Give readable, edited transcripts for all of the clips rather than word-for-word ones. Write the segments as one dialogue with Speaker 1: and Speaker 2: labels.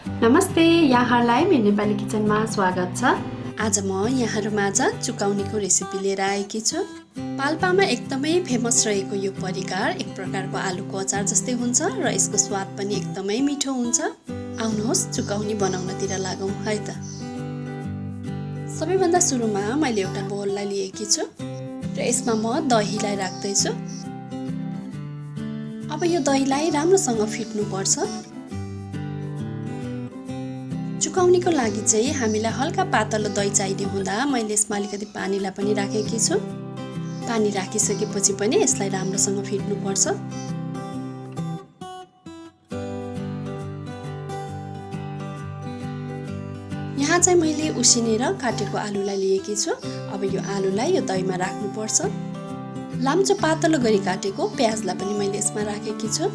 Speaker 1: नमस्ते, यहाँहरूलाई मेरो नेपाली किचनमा स्वागत छ।
Speaker 2: आज म यहाँहरूमाझ चुकाउनीको रेसिपी लिएर आएकी छु। पाल्पामा एकदमै फेमस रहेको यो परिकार एक प्रकारको आलुको अचार जस्तै हुन्छ र यसको स्वाद पनि एकदमै मिठो हुन्छ। आउनुहोस् चुकाउनी बनाउनतिर लागौँ है त। सबैभन्दा सुरुमा मैले एउटा बोललाई लिएकी छु र यसमा म दहीलाई राख्दैछु। अब यो दहीलाई राम्रोसँग फिट्नु पर्छ। चुकाउनीको लागि चाहिँ हामीलाई हल्का पातलो दही चाहिने हुँदा मैले यसमा अलिकति पानीलाई पनि राखेकी छु। पानी राखिसकेपछि पनि यसलाई राम्रोसँग फिट्नु पर्छ। यहाँ चाहिँ मैले उसिनेर काटेको आलुलाई लिएकी छु। अब यो आलुलाई यो दहीमा राख्नु पर्छ। लाम्चो पातलो गरी काटेको प्याजलाई पनि मैले यसमा राखेकी छु।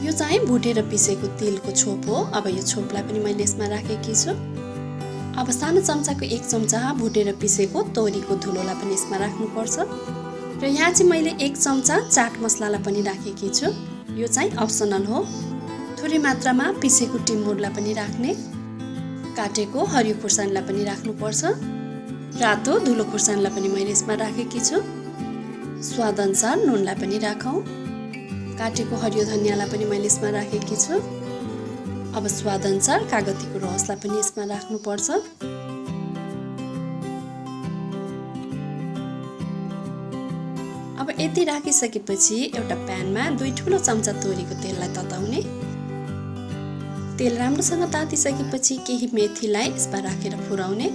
Speaker 2: यो चाहिँ भुटेर पिसेको तेलको छोप हो। अब यो छोपलाई पनि मैले यसमा राखेकी छु। अब सानो चम्चाको 1 चम्चा भुटेर पिसेको तोरीको धुलोलाई पनि यसमा राख्नुपर्छ। र यहाँ चाहिँ मैले 1 चम्चा चाट मसलालाई पनि राखेकी छु। यो चाहिँ अप्सनल हो। थोरै मात्रामा पिसेको टिमुरलाई पनि राख्ने, काटेको हरियो खुर्सानीलाई पनि राख्नुपर्छ। रातो धुलो खुर्सानीलाई पनि मैले यसमा राखेकी छु। स्वादअनुसार नुनलाई पनि राखौँ। काटेको हरियो धनियालाई पनि मैले यसमा राखेकी छु। अब स्वादअनुसार कागतीको रसलाई पनि यसमा राख्नुपर्छ। अब यति राखिसकेपछि एउटा प्यानमा 2 ठुलो चम्चा तोरीको तेललाई तताउने। तेल राम्रोसँग तातिसकेपछि केही मेथीलाई यसमा राखेर फुराउने।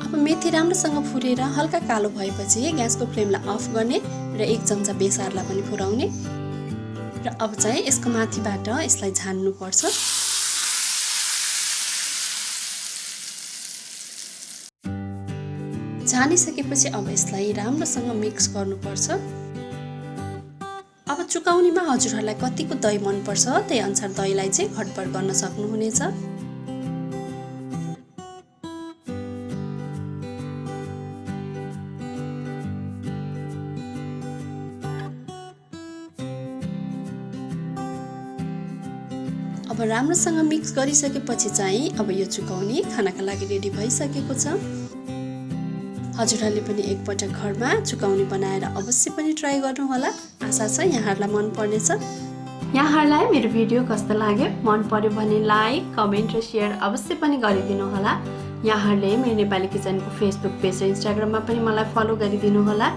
Speaker 2: अब मेथी राम्रोसँग फुरेर हल्का कालो भएपछि ग्यासको फ्लेमलाई अफ गर्ने र 1 चम्चा बेसारलाई पनि फुराउने। र अब चाहिँ यसको माथिबाट यसलाई झान्नु पर्छ। झानिसकेपछि अब यसलाई राम्रोसँग मिक्स गर्नुपर्छ। अब चुकाउनीमा हजुरहरूलाई कतिको दही मनपर्छ त्यही अनुसार दहीलाई चाहिँ घटबड गर्न सक्नुहुनेछ। अब राम्रोसँग मिक्स गरिसकेपछि चाहिँ अब यो चुकाउनी खानाका लागि रेडी भइसकेको छ। हजुरहरूले पनि एकपटक घरमा चुकाउनी बनाएर अवश्य पनि ट्राई गर्नुहोला। आशा छ यहाँहरूलाई मन पर्नेछ।
Speaker 1: यहाँहरूलाई मेरो भिडियो कस्तो लाग्यो, मन पर्यो भने लाइक, कमेन्ट र सेयर अवश्य पनि गरिदिनु होला। यहाँहरूले मेरो नेपाली किचनको फेसबुक पेज र इन्स्टाग्राममा पनि मलाई फलो गरिदिनु होला।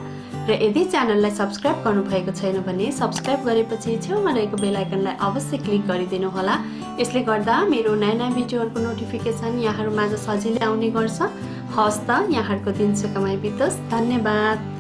Speaker 1: र यदि च्यानललाई सब्स्क्राइब गर्नुभएको छैन भने सब्स्क्राइब गरेपछि छेउमा रहेको बेल आइकनलाई अवश्य क्लिक गरिदिनु होला। यसले गर्दा मेरो नयाँ भिडियोहरूको नोटिफिकेसन यहाँहरूमाझ सजिलै आउने गर्छ। हवस् त, यहाँहरूको दिन सुखमय बितोस्। धन्यवाद।